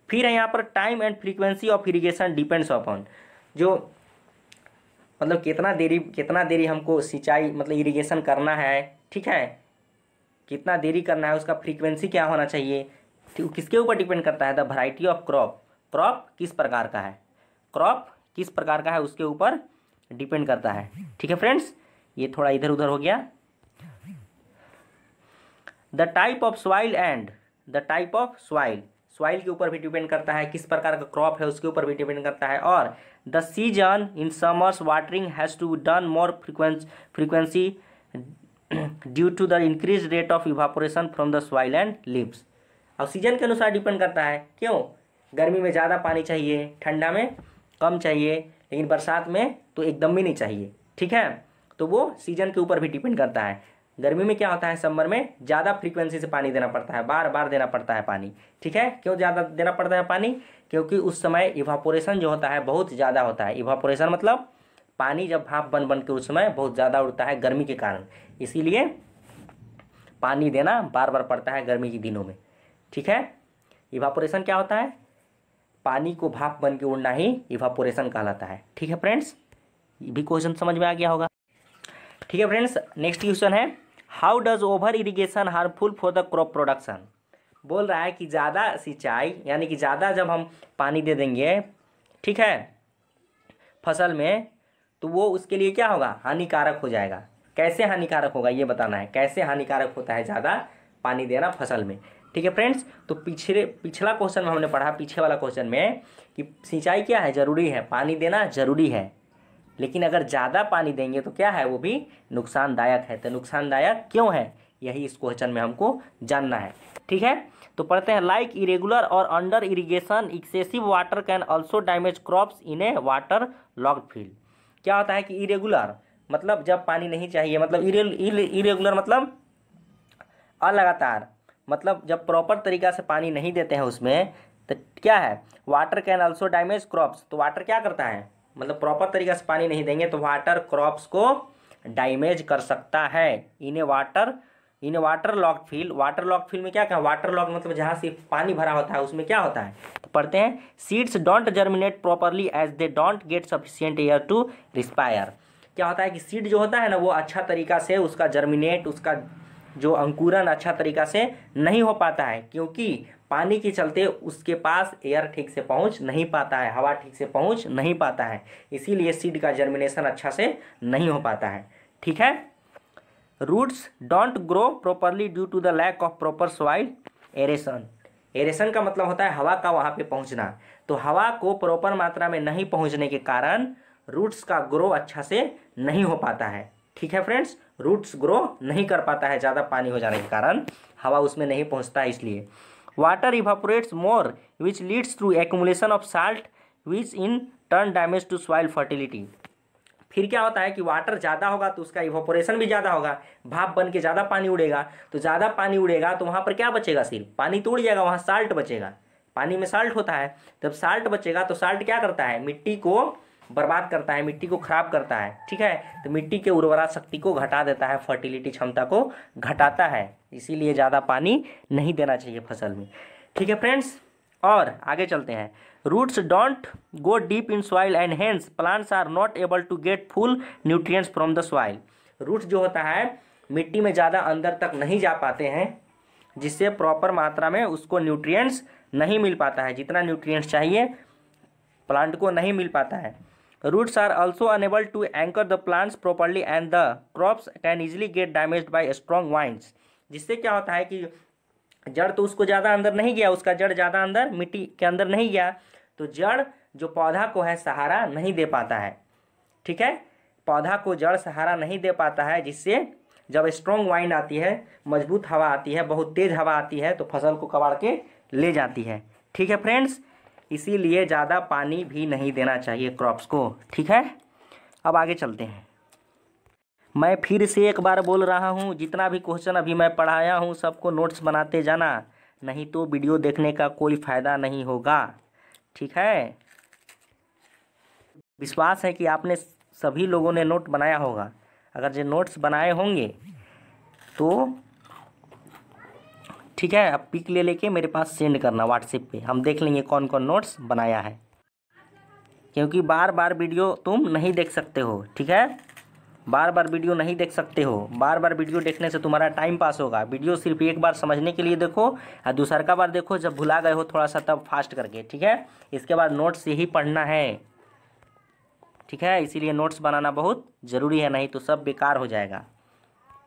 फिर है यहाँ पर time and frequency of irrigation depends upon, जो मतलब कितना देरी हमको सिंचाई मतलब इरिगेशन करना है, ठीक है, कितना देरी करना है, उसका फ्रीक्वेंसी क्या होना चाहिए, किसके ऊपर डिपेंड करता है, द वैरायटी ऑफ क्रॉप किस प्रकार का है, उसके ऊपर डिपेंड करता है। ठीक है फ्रेंड्स, ये थोड़ा इधर उधर हो गया। द टाइप ऑफ सॉइल के ऊपर भी डिपेंड करता है, किस प्रकार का क्रॉप है उसके ऊपर भी डिपेंड करता है। और the season in summers watering has to be done more frequency due to the increase rate of evaporation from the soil and leaves. और सीजन के अनुसार डिपेंड करता है, क्यों, गर्मी में ज़्यादा पानी चाहिए, ठंडा में कम चाहिए, लेकिन बरसात में तो एकदम भी नहीं चाहिए। ठीक है, तो वो सीजन के ऊपर भी डिपेंड करता है। गर्मी में क्या होता है, समर में ज़्यादा फ्रीक्वेंसी से पानी देना पड़ता है, बार बार देना पड़ता है पानी। ठीक है, क्यों ज़्यादा देना पड़ता है पानी, क्योंकि उस समय इवापोरेशन जो होता है बहुत ज़्यादा होता है। इवापोरेशन मतलब पानी जब भाप बन बन के उस समय बहुत ज़्यादा उड़ता है गर्मी के कारण, इसीलिए पानी देना बार बार पड़ता है गर्मी के दिनों में। ठीक है, इवापोरेशन क्या होता है? पानी को भाप बन के उड़ना ही इवापोरेशन कहलाता है। ठीक है फ्रेंड्स, ये भी क्वेश्चन समझ में आ गया होगा। ठीक है फ्रेंड्स, नेक्स्ट क्वेश्चन है, how does over irrigation harmful for the crop production. बोल रहा है कि ज़्यादा सिंचाई यानी कि ज़्यादा जब हम पानी दे देंगे, ठीक है, फसल में, तो वो उसके लिए क्या होगा? हानिकारक हो जाएगा। कैसे हानिकारक होगा ये बताना है, कैसे हानिकारक होता है ज़्यादा पानी देना फसल में। ठीक है फ्रेंड्स, तो पिछला क्वेश्चन में हमने पढ़ा, पीछे वाला क्वेश्चन में, कि सिंचाई क्या है? ज़रूरी है, पानी देना ज़रूरी है, लेकिन अगर ज़्यादा पानी देंगे तो क्या है? वो भी नुकसानदायक है। तो नुकसानदायक क्यों है, यही इस क्वेश्चन में हमको जानना है। ठीक है, तो पढ़ते हैं, लाइक इरेगुलर और under irrigation excessive water can also damage crops in a water logged field. क्या होता है कि इरेगुलर मतलब जब पानी नहीं चाहिए, मतलब इरेगुलर मतलब अलगातार, मतलब जब प्रॉपर तरीका से पानी नहीं देते हैं उसमें, तो क्या है? Water can also damage crops. तो वाटर क्या करता है? मतलब प्रॉपर तरीका से पानी नहीं देंगे तो वाटर क्रॉप्स को डैमेज कर सकता है। In a water logged field, water logged field में क्या क्या? वाटर लॉक मतलब जहाँ से पानी भरा होता है उसमें क्या होता है? तो पढ़ते हैं, seeds don't germinate properly as they don't get sufficient air to respire. क्या होता है कि सीड जो होता है ना, वो अच्छा तरीका से उसका जर्मिनेट, उसका जो अंकुरन अच्छा तरीका से नहीं हो पाता है, क्योंकि पानी के चलते उसके पास एयर ठीक से पहुंच नहीं पाता है, हवा ठीक से पहुंच नहीं पाता है, इसीलिए सीड का जर्मिनेशन अच्छा से नहीं हो पाता है। ठीक है, roots don't grow properly due to the lack of proper soil aeration. Aeration का मतलब होता है हवा का वहाँ पे पहुँचना। तो हवा को प्रॉपर मात्रा में नहीं पहुँचने के कारण रूट्स का ग्रो अच्छा से नहीं हो पाता है। ठीक है फ्रेंड्स, रूट्स ग्रो नहीं कर पाता है ज़्यादा पानी हो जाने के कारण, हवा उसमें नहीं पहुँचता है इसलिए। Water evaporates more which leads through accumulation of salt which in turn damage to soil fertility. फिर क्या होता है कि वाटर ज़्यादा होगा तो उसका इवापोरेशन भी ज़्यादा होगा, भाप बन के ज़्यादा पानी उड़ेगा, तो ज़्यादा पानी उड़ेगा तो वहाँ पर क्या बचेगा? सिर्फ पानी तो उड़ जाएगा, वहाँ साल्ट बचेगा। पानी में साल्ट होता है, जब साल्ट बचेगा तो साल्ट क्या करता है? मिट्टी को बर्बाद करता है, मिट्टी को खराब करता है। ठीक है, तो मिट्टी के उर्वरा शक्ति को घटा देता है, फर्टिलिटी क्षमता को घटाता है, इसीलिए ज़्यादा पानी नहीं देना चाहिए फसल में। ठीक है फ्रेंड्स, और आगे चलते हैं, roots don't go deep in soil and hence plants are not able to get full nutrients from the soil. Roots जो होता है मिट्टी में ज़्यादा अंदर तक नहीं जा पाते हैं, जिससे प्रॉपर मात्रा में उसको न्यूट्रिएंट्स नहीं मिल पाता है, जितना न्यूट्रिएंट्स चाहिए प्लांट को नहीं मिल पाता है। Roots are also unable to anchor the plants properly and the crops can easily get damaged by strong winds. जिससे क्या होता है कि जड़ तो उसको ज़्यादा अंदर नहीं गया, उसका जड़ ज़्यादा अंदर मिट्टी के अंदर नहीं गया, तो जड़ जो पौधा को है सहारा नहीं दे पाता है। ठीक है, पौधा को जड़ सहारा नहीं दे पाता है, जिससे जब स्ट्रॉन्ग वाइंड आती है, मजबूत हवा आती है, बहुत तेज़ हवा आती है, तो फसल को कबाड़ के ले जाती है। ठीक है फ्रेंड्स, इसीलिए ज़्यादा पानी भी नहीं देना चाहिए क्रॉप्स को। ठीक है, अब आगे चलते हैं। मैं फिर से एक बार बोल रहा हूँ, जितना भी क्वेश्चन अभी मैं पढ़ाया हूँ सबको नोट्स बनाते जाना, नहीं तो वीडियो देखने का कोई फ़ायदा नहीं होगा। ठीक है, विश्वास है कि आपने सभी लोगों ने नोट बनाया होगा। अगर जो नोट्स बनाए होंगे तो ठीक है, अब पिक ले लेके मेरे पास सेंड करना व्हाट्सएप पे, हम देख लेंगे कौन कौन नोट्स बनाया है, क्योंकि बार बार वीडियो तुम नहीं देख सकते हो। ठीक है, बार बार वीडियो नहीं देख सकते हो, बार बार वीडियो देखने से तुम्हारा टाइम पास होगा। वीडियो सिर्फ एक बार समझने के लिए देखो और दूसरा बार देखो जब भुला गए हो थोड़ा सा, तब फास्ट करके। ठीक है, इसके बाद नोट्स यही पढ़ना है। ठीक है, इसीलिए नोट्स बनाना बहुत ज़रूरी है, नहीं तो सब बेकार हो जाएगा।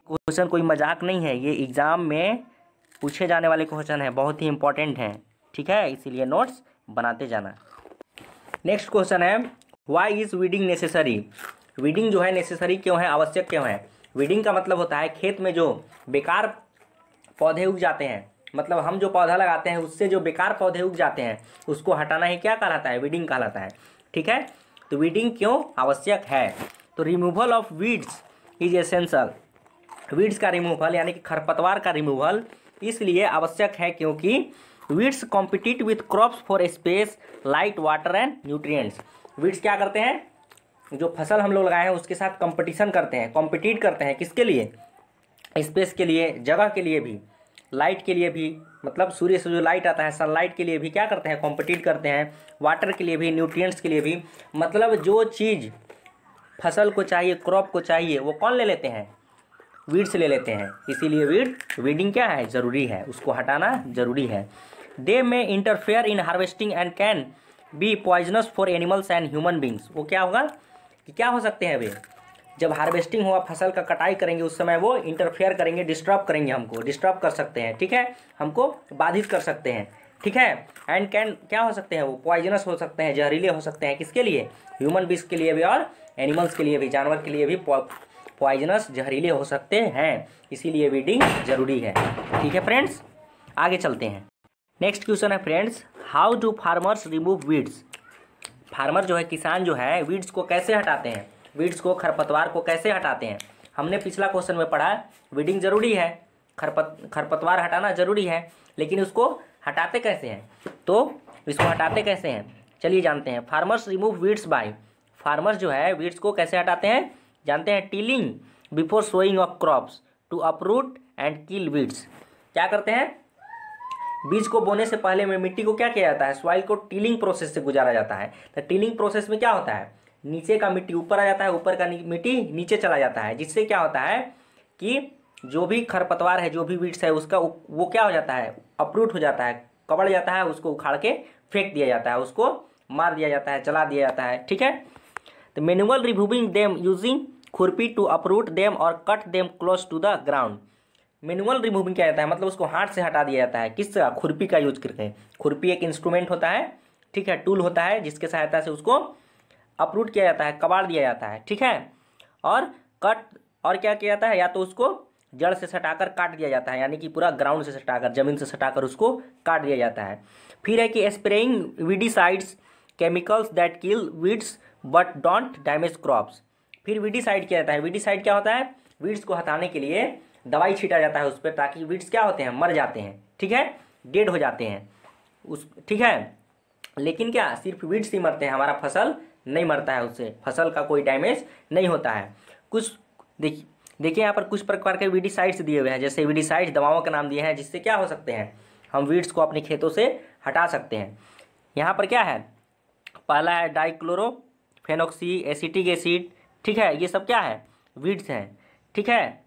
क्वेश्चन कोई मजाक नहीं है, ये एग्ज़ाम में पूछे जाने वाले क्वेश्चन है, बहुत ही इंपॉर्टेंट हैं। ठीक है, इसीलिए नोट्स बनाते जाना। नेक्स्ट क्वेश्चन है, why is weeding necessary. Weeding जो है नेसेसरी क्यों है, आवश्यक क्यों है? वीडिंग का मतलब होता है खेत में जो बेकार पौधे उग जाते हैं, मतलब हम जो पौधा लगाते हैं उससे जो बेकार पौधे उग जाते हैं उसको हटाना ही क्या कहलाता है? वीडिंग कहलाता है। ठीक है, तो वीडिंग क्यों आवश्यक है? तो removal of weeds is essential. Weeds का रिमूवल यानी कि खरपतवार का रिमूवल इसलिए आवश्यक है क्योंकि weeds compete with crops for space, light, water and nutrients. Weeds क्या करते हैं? जो फसल हम लोग लगाए हैं उसके साथ कंपटीशन करते हैं, कॉम्पिटिट करते हैं। किसके लिए? स्पेस के लिए, जगह के लिए भी, लाइट के लिए भी, मतलब सूर्य से जो लाइट आता है सनलाइट के लिए भी क्या करते हैं? कॉम्पिटिट करते हैं। वाटर के लिए भी, न्यूट्रिएंट्स के लिए भी, मतलब जो चीज़ फसल को चाहिए, क्रॉप को चाहिए, वो कौन ले लेते हैं? वीड्स ले लेते हैं। इसीलिए वीडिंग क्या है? ज़रूरी है, उसको हटाना ज़रूरी है। दे में interfere in harvesting and can B poisonous for animals and human beings. वो क्या होगा कि क्या हो सकते हैं वे? जब हार्वेस्टिंग हुआ, फसल का कटाई करेंगे, उस समय वो इंटरफेयर करेंगे, डिस्टर्ब करेंगे, हमको डिस्टर्ब कर सकते हैं, ठीक है, हमको बाधित कर सकते हैं, ठीक है। एंड कैन क्या हो सकते हैं? वो पॉइजनस हो सकते हैं, जहरीले हो सकते हैं। किसके लिए? ह्यूमन बींग्स के लिए भी और एनिमल्स के लिए भी, जानवर के लिए भी पॉइजनस, जहरीले हो सकते हैं। इसीलिए वीडिंग जरूरी है, ठीक है फ्रेंड्स। आगे चलते हैं। नेक्स्ट क्वेश्चन है friends, how do farmers remove weeds. Farmer जो है, किसान जो है, वीड्स को कैसे हटाते हैं? वीड्स को, खरपतवार को कैसे हटाते हैं? हमने पिछला क्वेश्चन में पढ़ा वीडिंग जरूरी है, खरपतवार हटाना जरूरी है, लेकिन उसको हटाते कैसे हैं? तो इसको हटाते कैसे हैं, चलिए जानते हैं। Farmers remove weeds by, farmers जो है वीड्स को कैसे हटाते हैं जानते हैं। Tilling before sowing of crops to uproot and kill weeds. क्या करते हैं? बीज को बोने से पहले में मिट्टी को क्या किया जाता है? सॉइल को टिलिंग प्रोसेस से गुजारा जाता है। तो टिलिंग प्रोसेस में क्या होता है? नीचे का मिट्टी ऊपर आ जाता है, ऊपर का मिट्टी नीचे चला जाता है, जिससे क्या होता है कि जो भी खरपतवार है, जो भी वीड्स है, उसका वो क्या हो जाता है? अपरूट हो जाता है, कबड़ जाता है, उसको उखाड़ के फेंक दिया जाता है, उसको मार दिया जाता है, जला दिया जाता है, ठीक है। तो मैनुअल रिमूविंग देम यूजिंग खुरपी to uproot them or cut them close to the ground. Manual removing क्या जाता है? मतलब उसको हाथ से हटा दिया जाता है। किसका? खुरपी का यूज करके। खुरपी एक इंस्ट्रूमेंट होता है, ठीक है, टूल होता है, जिसके सहायता से उसको अपरूट किया जाता है, कबाड़ दिया जाता है, ठीक है। और कट, और क्या किया जाता है? या तो उसको जड़ से सटाकर काट दिया जाता है, यानी कि पूरा ग्राउंड से सटाकर, जमीन से सटाकर उसको काट दिया जाता है। फिर है कि spraying weedicides chemicals that kill weeds but don't damage crops. फिर वीडीसाइड किया जाता है। वीडीसाइड क्या होता है? वीड्स को हटाने के लिए दवाई छीटा जाता है उस पर, ताकि वीड्स क्या होते हैं? मर जाते हैं, ठीक है, डेड हो जाते हैं उस, ठीक है। लेकिन क्या सिर्फ वीड्स ही मरते हैं? हमारा फसल नहीं मरता है, उससे फसल का कोई डैमेज नहीं होता है। कुछ देखिए यहाँ पर कुछ प्रकार के वीडीसाइड्स दिए हुए हैं, जैसे वीडीसाइड्स दवाओं के नाम दिए हैं, जिससे क्या हो सकते हैं? हम वीड्स को अपने खेतों से हटा सकते हैं। यहाँ पर क्या है? पहला है डाइक्लोरोफेनॉक्सी एसिटिक एसिड, ठीक है, ये सब क्या है? वीड्स हैं, ठीक है,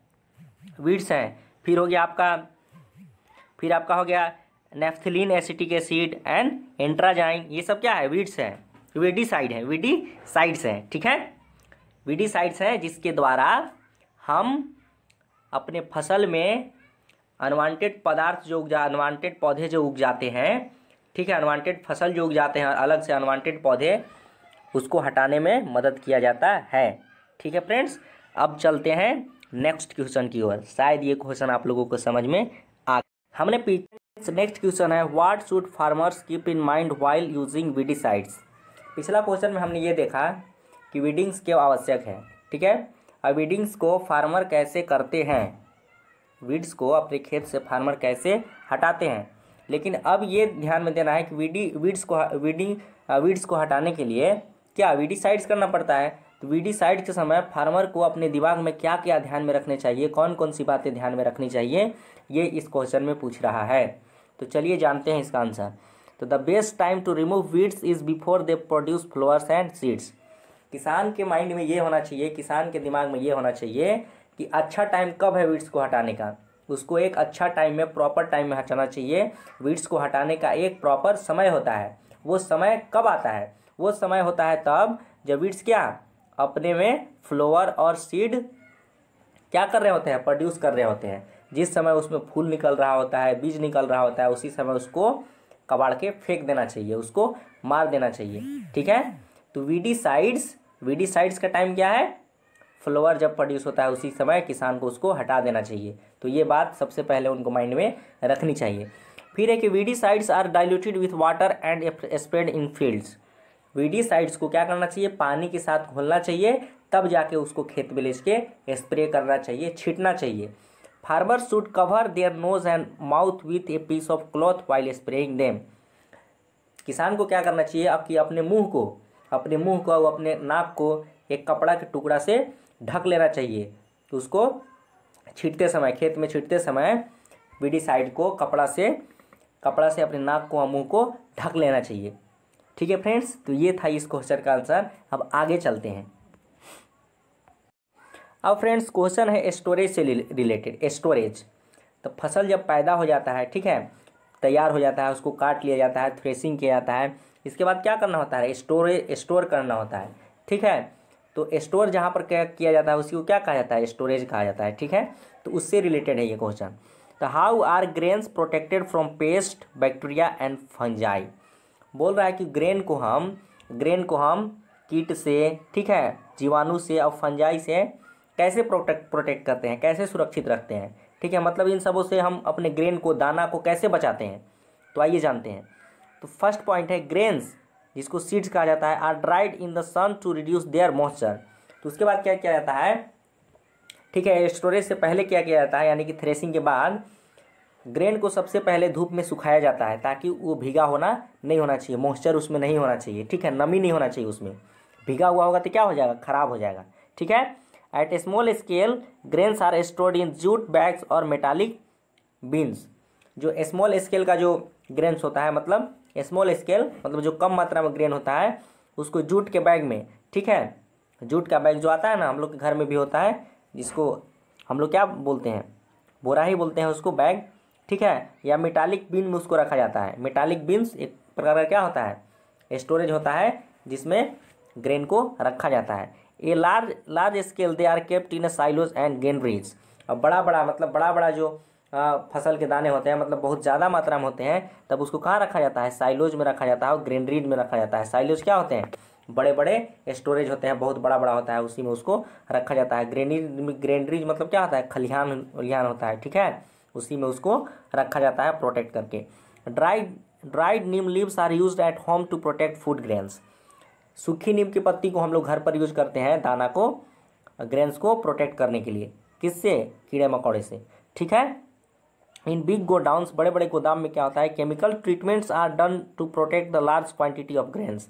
वीड्स हैं। फिर हो गया आपका हो गया नेफ्थलीन एसिटिक एसिड एंड एंट्राजाइन, ये सब क्या है? वीड्स हैं, वीडीसाइड है, वीडीसाइड्स हैं, ठीक है, वीडीसाइड्स हैं, जिसके द्वारा हम अपने फसल में अनवांटेड पदार्थ जो अनवांटेड पौधे जो उग जाते हैं, ठीक है, अनवांटेड फसल जो उग जाते हैं, अलग से अनवांटेड पौधे, उसको हटाने में मदद किया जाता है, ठीक है फ्रेंड्स। अब चलते हैं नेक्स्ट क्वेश्चन की ओर। शायद ये क्वेश्चन आप लोगों को समझ में आ, हमने नेक्स्ट क्वेश्चन है, what should farmers keep in mind while using weedicides. पिछला क्वेश्चन में हमने ये देखा कि वीडिंग्स क्यों आवश्यक है, ठीक है। अब वीडिंग्स को फार्मर कैसे करते हैं, वीड्स को अपने खेत से फार्मर कैसे हटाते हैं। लेकिन अब ये ध्यान में देना है कि वीड्स को हटाने के लिए क्या वीडीसाइड्स करना पड़ता है। तो वीडीसाइड के समय फार्मर को अपने दिमाग में क्या क्या ध्यान में रखने चाहिए, कौन कौन सी बातें ध्यान में रखनी चाहिए, ये इस क्वेश्चन में पूछ रहा है। तो चलिए जानते हैं इसका आंसर। तो the best time to remove weeds is before they produce flowers and seeds. किसान के माइंड में ये होना चाहिए, किसान के दिमाग में ये होना चाहिए कि अच्छा टाइम कब है वीड्स को हटाने का। उसको एक अच्छा टाइम में, प्रॉपर टाइम में हटाना चाहिए। वीड्स को हटाने का एक प्रॉपर समय होता है। वो समय कब आता है? वो समय होता है तब जब वीड्स क्या अपने में फ्लावर और सीड क्या कर रहे होते हैं? प्रोड्यूस कर रहे होते हैं। जिस समय उसमें फूल निकल रहा होता है, बीज निकल रहा होता है, उसी समय उसको कबाड़ के फेंक देना चाहिए, उसको मार देना चाहिए, ठीक है। तो वीडीसाइड्स का टाइम क्या है? फ्लावर जब प्रोड्यूस होता है उसी समय किसान को उसको हटा देना चाहिए। तो ये बात सबसे पहले उनको माइंड में रखनी चाहिए। फिर है कि weedicides are diluted with water and spread in fields. Weedicides को क्या करना चाहिए? पानी के साथ घोलना चाहिए, तब जाके उसको खेत में ले के स्प्रे करना चाहिए, छींटना चाहिए। Farmers should cover their nose and mouth with a piece of cloth while spraying them. किसान को क्या करना चाहिए? अब कि अपने मुंह को, अपने नाक को एक कपड़ा के टुकड़ा से ढक लेना चाहिए। तो उसको छींटते समय, खेत में छींटते समय वीडिसाइड को कपड़ा से अपने नाक को और मुँह को ढक लेना चाहिए। ठीक है फ्रेंड्स, तो ये था इस क्वेश्चन का आंसर। अब आगे चलते हैं। अब फ्रेंड्स क्वेश्चन है स्टोरेज से रिलेटेड। स्टोरेज, तो फसल जब पैदा हो जाता है, ठीक है, तैयार हो जाता है, उसको काट लिया जाता है, थ्रेसिंग किया जाता है, इसके बाद क्या करना होता है? स्टोर करना होता है। ठीक है, तो स्टोर जहाँ पर क्या किया जाता है उसी को क्या कहा जाता है? स्टोरेज कहा जाता है। ठीक है, तो उससे रिलेटेड है ये क्वेश्चन। तो how are grains protected from pest, bacteria and fungi? बोल रहा है कि ग्रेन को हम कीट से, ठीक है, जीवाणु से और फंजाई से कैसे प्रोटेक्ट करते हैं, कैसे सुरक्षित रखते हैं। ठीक है, मतलब इन सबों से हम अपने ग्रेन को, दाना को कैसे बचाते हैं, तो आइए जानते हैं। तो फर्स्ट पॉइंट है ग्रेन्स, जिसको सीड्स कहा जाता है, are dried in the sun to reduce their moisture. तो उसके बाद क्या किया जाता है? ठीक है, स्टोरेज से पहले क्या किया जाता है, यानी कि थ्रेसिंग के बाद ग्रेन को सबसे पहले धूप में सुखाया जाता है, ताकि वो भीगा नहीं होना चाहिए, मॉइस्चर उसमें नहीं होना चाहिए। ठीक है, नमी नहीं होना चाहिए उसमें, भीगा हुआ होगा तो क्या हो जाएगा? खराब हो जाएगा। ठीक है, at a small scale grains are stored in jute bags or metallic bins. जो स्मॉल स्केल का जो ग्रेन्स होता है, मतलब स्मॉल स्केल मतलब जो कम मात्रा में ग्रेन होता है, उसको जूट के बैग में, ठीक है, जूट का बैग जो आता है ना, हम लोग के घर में भी होता है, जिसको हम लोग क्या बोलते हैं? बोरा ही बोलते हैं उसको, बैग। ठीक है, या मेटालिक बीन में उसको रखा जाता है। मेटालिक बीन्स एक प्रकार का क्या होता है? स्टोरेज होता है, जिसमें ग्रेन को रखा जाता है। A large scale they are kept in silos and granaries. अब बड़ा जो फसल के दाने होते हैं, मतलब बहुत ज़्यादा मात्रा में होते हैं, तब उसको कहाँ रखा जाता है? साइलोज में रखा जाता है और ग्रेनरीज में रखा जाता है। साइलोज क्या होते हैं? बड़े बड़े स्टोरेज होते हैं, बहुत बड़ा होता है, उसी में उसको रखा जाता है। ग्रेनरीज मतलब क्या होता है? खलिहान होता है। ठीक है, उसी में उसको रखा जाता है प्रोटेक्ट करके। Dried neem leaves are used at home to protect food grains. सूखी नीम की पत्ती को हम लोग घर पर यूज करते हैं, दाना को, ग्रेन्स को प्रोटेक्ट करने के लिए। किससे? कीड़े मकोड़े से। ठीक है, इन बिग गोडाउन्स, बड़े बड़े गोदाम में क्या होता है? Chemical treatments are done to protect the large quantity of grains.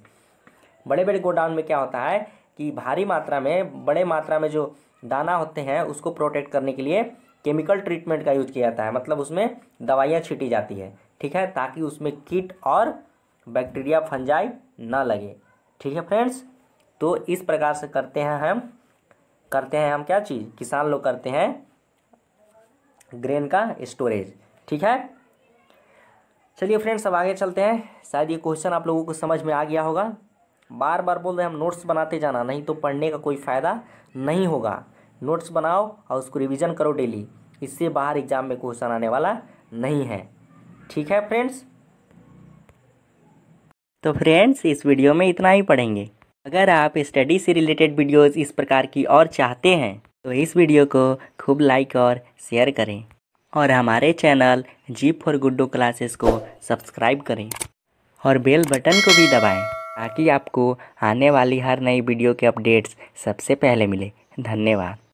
बड़े बड़े गोडाउन में क्या होता है कि भारी मात्रा में, बड़े मात्रा में जो दाना होते हैं उसको प्रोटेक्ट करने के लिए केमिकल ट्रीटमेंट का यूज किया जाता है, मतलब उसमें दवाइयाँ छीटी जाती है। ठीक है, ताकि उसमें कीट और बैक्टीरिया, फंजाई ना लगे। ठीक है फ्रेंड्स, तो इस प्रकार से करते हैं हम क्या चीज़? किसान लोग करते हैं ग्रेन का स्टोरेज। ठीक है, चलिए फ्रेंड्स अब आगे चलते हैं। शायद ये क्वेश्चन आप लोगों को समझ में आ गया होगा। बार बार बोल रहे हैं हम नोट्स बनाते जाना, नहीं तो पढ़ने का कोई फ़ायदा नहीं होगा। नोट्स बनाओ और उसको रिवीजन करो डेली, इससे बाहर एग्जाम में क्वेश्चन आने वाला नहीं है। ठीक है फ्रेंड्स, तो फ्रेंड्स इस वीडियो में इतना ही पढ़ेंगे। अगर आप स्टडी से रिलेटेड वीडियोस इस प्रकार की और चाहते हैं तो इस वीडियो को खूब लाइक और शेयर करें, और हमारे channel G for Guddu classes को सब्सक्राइब करें और बेल बटन को भी दबाएं, ताकि आपको आने वाली हर नई वीडियो के अपडेट्स सबसे पहले मिले। धन्यवाद।